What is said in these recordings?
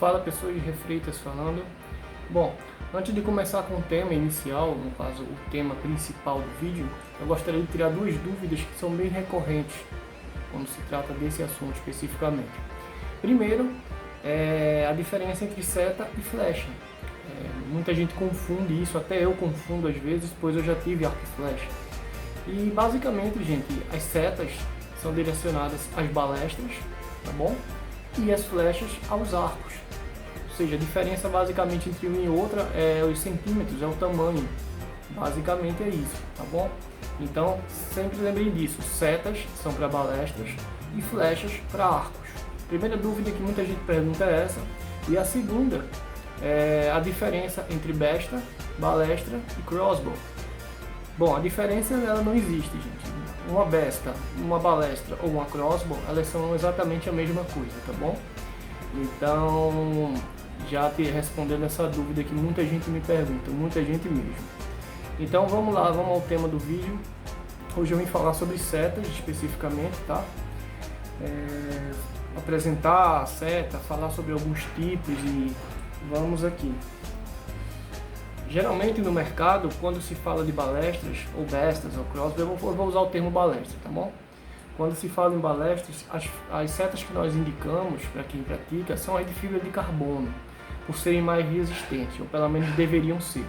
Fala pessoas de Refreitas falando. Bom, antes de começar com o tema inicial, no caso o tema principal do vídeo, eu gostaria de tirar duas dúvidas que são bem recorrentes quando se trata desse assunto especificamente. Primeiro, a diferença entre seta e flecha. Muita gente confunde isso, até eu confundo às vezes, pois eu já tive arco e flecha. E basicamente, gente, as setas são direcionadas às balestras, tá bom? E as flechas aos arcos. Ou seja, a diferença basicamente entre uma e outra é os centímetros, é o tamanho. Basicamente é isso, tá bom? Então, sempre lembrem disso, setas são para balestras e flechas para arcos. Primeira dúvida que muita gente pergunta é essa. E a segunda é a diferença entre besta, balestra e crossbow. Bom, a diferença ela não existe, gente. Uma besta, uma balestra ou uma crossbow, elas são exatamente a mesma coisa, tá bom? Então, já te respondendo essa dúvida que muita gente me pergunta, muita gente mesmo. Então vamos lá, vamos ao tema do vídeo. Hoje eu vim falar sobre setas especificamente, tá? Apresentar a seta, falar sobre alguns tipos e vamos aqui. Geralmente no mercado, quando se fala de balestras, ou bestas, ou crossbow, eu vou usar o termo balestra, tá bom? Quando se fala em balestras, as setas que nós indicamos para quem pratica são as de fibra de carbono, por serem mais resistentes, ou pelo menos deveriam ser.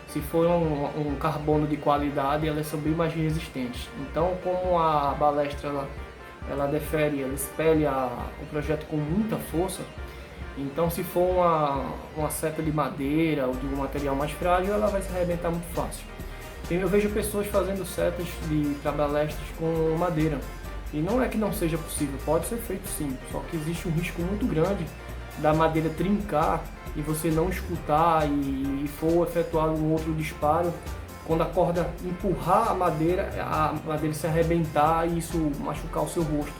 Se for um carbono de qualidade, elas são bem mais resistentes. Então, como a balestra ela defere, ela espelha o projeto com muita força, então se for uma seta de madeira ou de um material mais frágil, ela vai se arrebentar muito fácil. Eu vejo pessoas fazendo setas para balestras com madeira. E não é que não seja possível, pode ser feito sim, só que existe um risco muito grande da madeira trincar e você não escutar e for efetuar um outro disparo, quando a corda empurrar a madeira se arrebentar e isso machucar o seu rosto.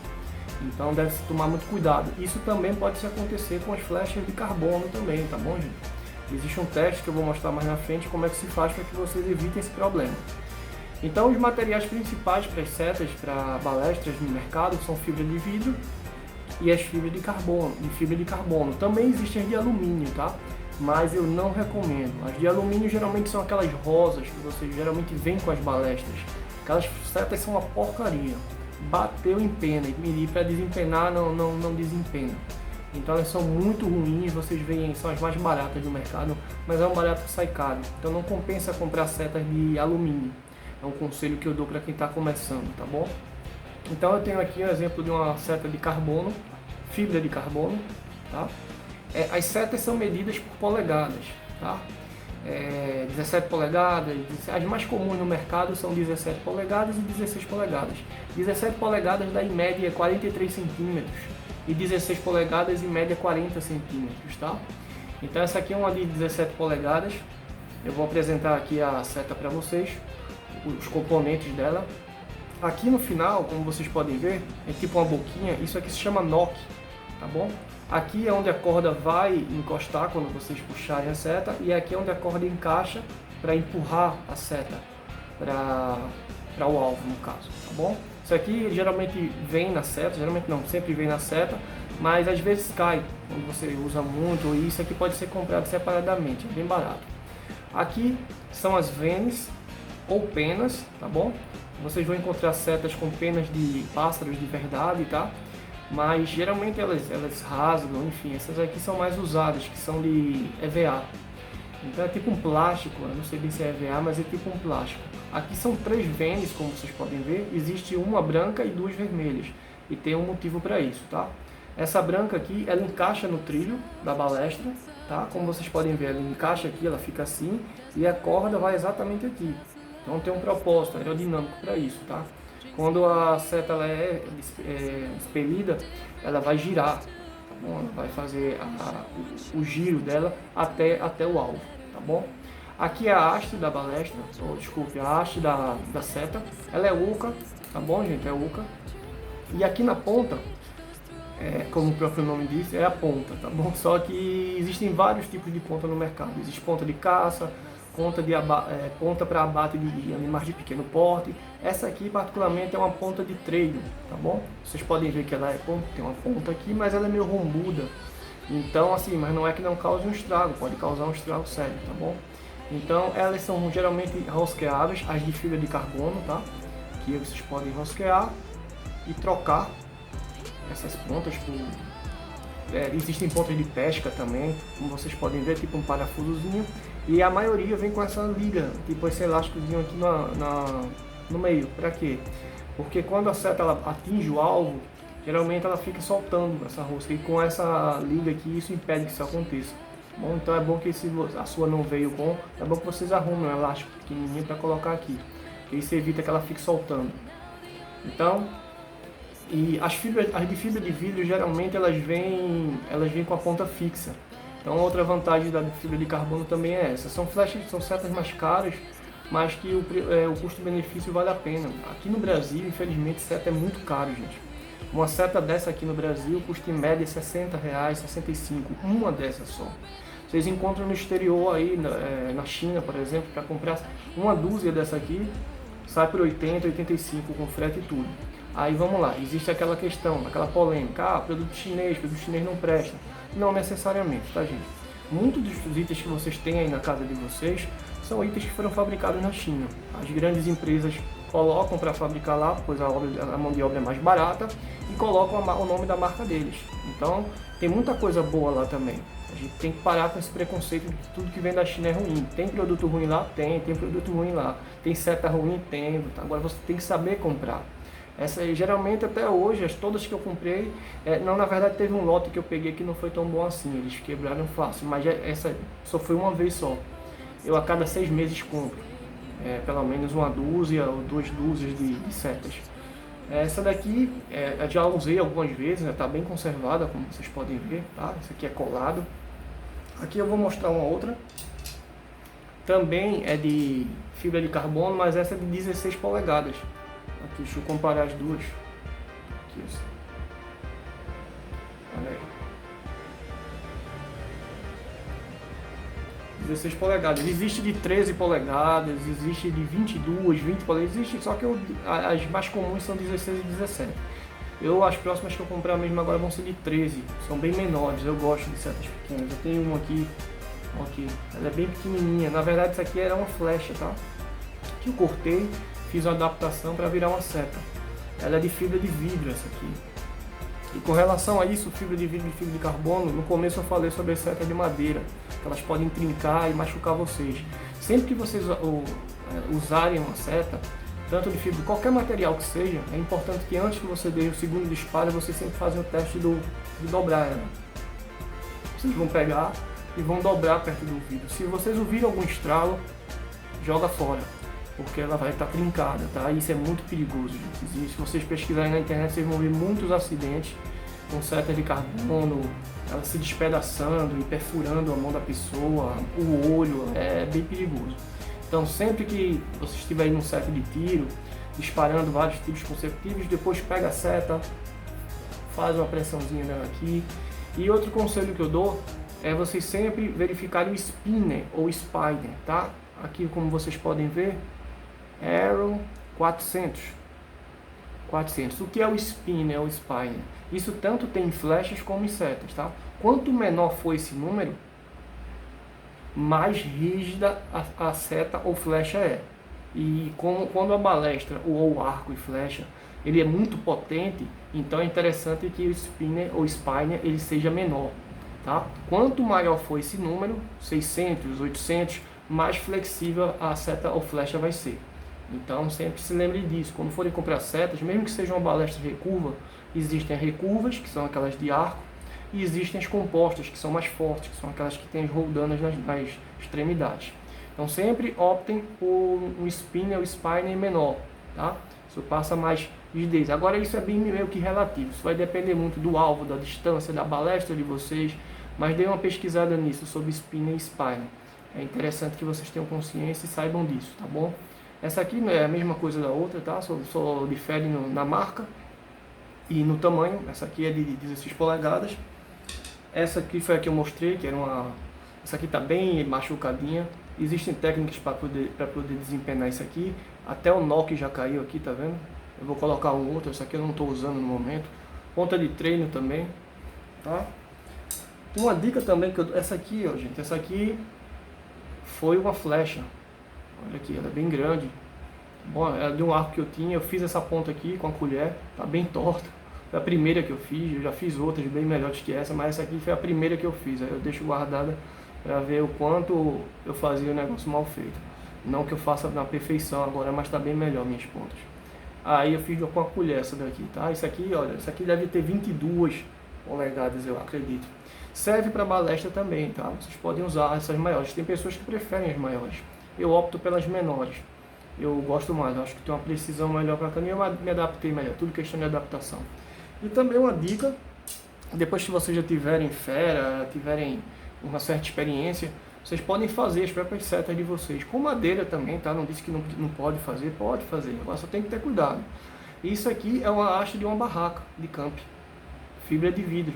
Então deve-se tomar muito cuidado. Isso também pode acontecer com as flechas de carbono também, tá bom, gente? Existe um teste que eu vou mostrar mais na frente como é que se faz para que vocês evitem esse problema. Então os materiais principais para as setas, para balestras no mercado são fibra de vidro e as fibras de carbono. Também existem as de alumínio, tá? Mas eu não recomendo. As de alumínio geralmente são aquelas rosas que você geralmente vem com as balestras. Aquelas setas são uma porcaria. Bateu em pena e para desempenar não desempena. Então elas são muito ruins, vocês veem, são as mais baratas do mercado, mas é um barato que sai caro. Então não compensa comprar setas de alumínio. É um conselho que eu dou para quem está começando, tá bom? Então eu tenho aqui um exemplo de uma seta de carbono, fibra de carbono, tá? As setas são medidas por polegadas, tá? 17 polegadas, as mais comuns no mercado são 17 polegadas e 16 polegadas. 17 polegadas dá em média 43 centímetros e 16 polegadas em média 40 centímetros, tá? Então essa aqui é uma de 17 polegadas. Eu vou apresentar aqui a seta para vocês, os componentes dela. Aqui no final, como vocês podem ver, é tipo uma boquinha, isso aqui se chama nock, tá bom? Aqui é onde a corda vai encostar quando vocês puxarem a seta e aqui é onde a corda encaixa para empurrar a seta para o alvo, no caso, tá bom? Isso aqui geralmente vem na seta, geralmente não, sempre vem na seta, mas às vezes cai quando você usa muito e isso aqui pode ser comprado separadamente, é bem barato. Aqui são as venes ou penas, tá bom? Vocês vão encontrar setas com penas de pássaros de verdade, tá? Mas geralmente elas rasgam, enfim, essas aqui são mais usadas, que são de EVA. Então é tipo um plástico, eu não sei bem se é EVA, mas é tipo um plástico. Aqui são 3 venes, como vocês podem ver, existe uma branca e 2 vermelhas, e tem um motivo para isso, tá? Essa branca aqui, ela encaixa no trilho da balestra, tá? Como vocês podem ver, ela encaixa aqui, ela fica assim, e a corda vai exatamente aqui. Então tem um propósito aerodinâmico para isso, tá? Quando a seta ela é expelida, ela vai girar, tá bom? Ela vai fazer o giro dela até o alvo, tá bom? Aqui é a haste da balestra, ou desculpe, a haste da seta, ela é oca, tá bom, gente? É oca. E aqui na ponta, como o próprio nome diz, é a ponta, tá bom? Só que existem vários tipos de ponta no mercado. Existe ponta de caça, ponta para abate de animais de pequeno porte. Essa aqui particularmente é uma ponta de treino, tá bom? Vocês podem ver que ela tem uma ponta aqui, mas ela é meio rombuda. Então, assim, mas não é que não cause um estrago, pode causar um estrago sério, tá bom? Então, elas são geralmente rosqueáveis, as de fibra de carbono, tá? Que vocês podem rosquear e trocar essas pontas por... existem pontas de pesca também, como vocês podem ver, tipo um parafusozinho. E a maioria vem com essa liga, tipo esse elásticozinho aqui no meio. Para quê? Porque quando a seta ela atinge o alvo, geralmente ela fica soltando essa rosca. E com essa liga aqui, isso impede que isso aconteça. Bom, então é bom que se a sua não veio com, é bom que vocês arrumem um elástico pequenininho para colocar aqui. Porque isso evita que ela fique soltando. Então, e as de fibra de vidro geralmente elas vêm com a ponta fixa. Então outra vantagem da fibra de carbono também é essa. São flechas, são setas mais caras, mas que o custo-benefício vale a pena. Aqui no Brasil, infelizmente, seta é muito caro, gente. Uma seta dessa aqui no Brasil custa em média R$60, R$65, uma dessa só. Vocês encontram no exterior aí, na China, por exemplo, para comprar uma dúzia dessa aqui, sai por 80, 85 com frete e tudo. Aí vamos lá, existe aquela questão, aquela polêmica, produto chinês não presta. Não necessariamente, tá, gente? Muitos dos itens que vocês têm aí na casa de vocês são itens que foram fabricados na China. As grandes empresas colocam para fabricar lá, pois a mão de obra é mais barata, e colocam o nome da marca deles. Então, tem muita coisa boa lá também. A gente tem que parar com esse preconceito de que tudo que vem da China é ruim. Tem produto ruim lá? Tem produto ruim lá. Tem seta ruim? Tem. Agora você tem que saber comprar. Essa, geralmente até hoje, todas que eu comprei, não, na verdade teve um lote que eu peguei que não foi tão bom assim, eles quebraram fácil, mas essa só foi uma vez só. Eu a cada 6 meses compro, pelo menos uma dúzia ou 2 dúzias de setas. Essa daqui, eu já usei algumas vezes, está bem conservada, como vocês podem ver, tá? Essa aqui é colado. Aqui eu vou mostrar uma outra, também é de fibra de carbono, mas essa é de 16 polegadas. Aqui, deixa eu comparar as duas. Aqui, assim. Olha aí. 16 polegadas. Existe de 13 polegadas, existe de 22, 20 polegadas, existe, só que as mais comuns são 16 e 17. As próximas que eu comprar mesmo agora vão ser de 13, são bem menores, eu gosto de setas pequenas. Eu tenho uma aqui, ela é bem pequenininha, na verdade essa aqui era uma flecha, tá? Que eu cortei, fiz uma adaptação para virar uma seta. Ela é de fibra de vidro essa aqui. E com relação a isso, fibra de vidro e fibra de carbono, no começo eu falei sobre as setas de madeira, que elas podem trincar e machucar vocês. Sempre que vocês usarem uma seta, tanto de fibra, qualquer material que seja, é importante que antes que você dê o segundo disparo, vocês sempre fazem o teste de dobrar ela. Vocês vão pegar e vão dobrar perto do vidro. Se vocês ouvirem algum estralo, joga fora, porque ela vai estar trincada, tá? Isso é muito perigoso, gente. Se vocês pesquisarem na internet, vocês vão ver muitos acidentes com setas de carbono, ela se despedaçando e perfurando a mão da pessoa, o olho, é bem perigoso. Então, sempre que você estiver em um set de tiro, disparando vários tiros consecutivos, depois pega a seta, faz uma pressãozinha nela aqui. E outro conselho que eu dou é vocês sempre verificarem o spinner ou spider, tá? Aqui, como vocês podem ver, Arrow 400. O que é o spinner ou spinner? Isso tanto tem em flechas como em setas, tá? Quanto menor for esse número, mais rígida a seta ou flecha é. E quando a balestra ou o arco e flecha ele é muito potente, então é interessante que o spinner ou spinner ele seja menor, tá? Quanto maior for esse número, 600, 800, mais flexível a seta ou flecha vai ser. Então sempre se lembre disso. Quando forem comprar setas, mesmo que seja uma balestra recurva, existem recurvas, que são aquelas de arco, e existem as compostas, que são mais fortes, que são aquelas que têm as roldanas nas extremidades. Então sempre optem por um spinner ou spinner menor, tá? Isso passa mais rigidez. Agora isso é bem meio que relativo, isso vai depender muito do alvo, da distância, da balestra de vocês, mas dê uma pesquisada nisso, sobre spinner e spinner. É interessante que vocês tenham consciência e saibam disso, tá bom? Essa aqui não é a mesma coisa da outra, tá? Só difere na marca e no tamanho. Essa aqui é de 16 polegadas. Essa aqui foi a que eu mostrei, que era essa aqui tá bem machucadinha. Existem técnicas para poder desempenar isso aqui. Até o nó que já caiu aqui, tá vendo? Eu vou colocar um outro, essa aqui eu não estou usando no momento. Ponta de treino também, tá? Uma dica também que essa aqui, ó, gente, essa aqui foi uma flecha. Olha aqui, ela é bem grande. Bom, é de um arco que eu tinha, eu fiz essa ponta aqui com a colher, tá bem torta. Foi a primeira que eu fiz, eu já fiz outras bem melhores que essa, mas essa aqui foi a primeira que eu fiz. Aí eu deixo guardada para ver o quanto eu fazia o negócio mal feito. Não que eu faça na perfeição agora, mas tá bem melhor minhas pontas. Aí eu fiz com a colher essa daqui, tá? Isso aqui, olha, isso aqui deve ter 22 polegadas, eu acredito. Serve para balestra também, tá? Vocês podem usar essas maiores. Tem pessoas que preferem as maiores. Eu opto pelas menores. Eu gosto mais, acho que tem uma precisão melhor para caminho, eu me adaptei melhor, tudo questão de adaptação. E também uma dica, depois que vocês já tiverem fera, tiverem uma certa experiência, vocês podem fazer as próprias setas de vocês. Com madeira também, tá? Não disse que não pode fazer, agora só tem que ter cuidado. Isso aqui é uma haste de uma barraca de camp, fibra de vidro.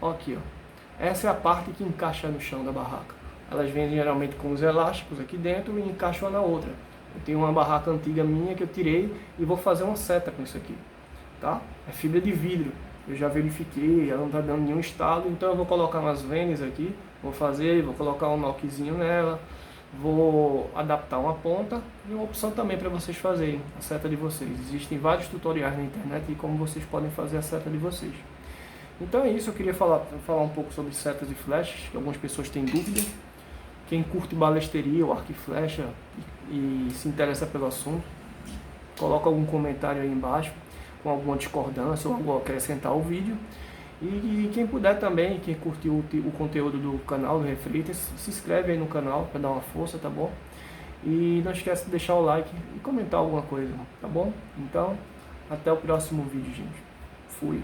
Ó aqui, ó. Essa é a parte que encaixa no chão da barraca. Elas vêm geralmente com os elásticos aqui dentro e encaixam na outra. Eu tenho uma barraca antiga minha que eu tirei e vou fazer uma seta com isso aqui, tá? É fibra de vidro. Eu já verifiquei, ela não está dando nenhum estalo, então eu vou colocar umas venes aqui, vou colocar um noquezinho nela, vou adaptar uma ponta e uma opção também para vocês fazerem a seta de vocês. Existem vários tutoriais na internet de como vocês podem fazer a seta de vocês. Então é isso, eu queria falar um pouco sobre setas e flechas, que algumas pessoas têm dúvida. Quem curte balesteria ou arco e flecha e se interessa pelo assunto, coloca algum comentário aí embaixo com alguma discordância ou algo a acrescentar ao vídeo. E quem puder também, quem curtiu o conteúdo do canal do Reflitas, se inscreve aí no canal para dar uma força, tá bom? E não esquece de deixar o like e comentar alguma coisa, tá bom? Então, até o próximo vídeo, gente. Fui!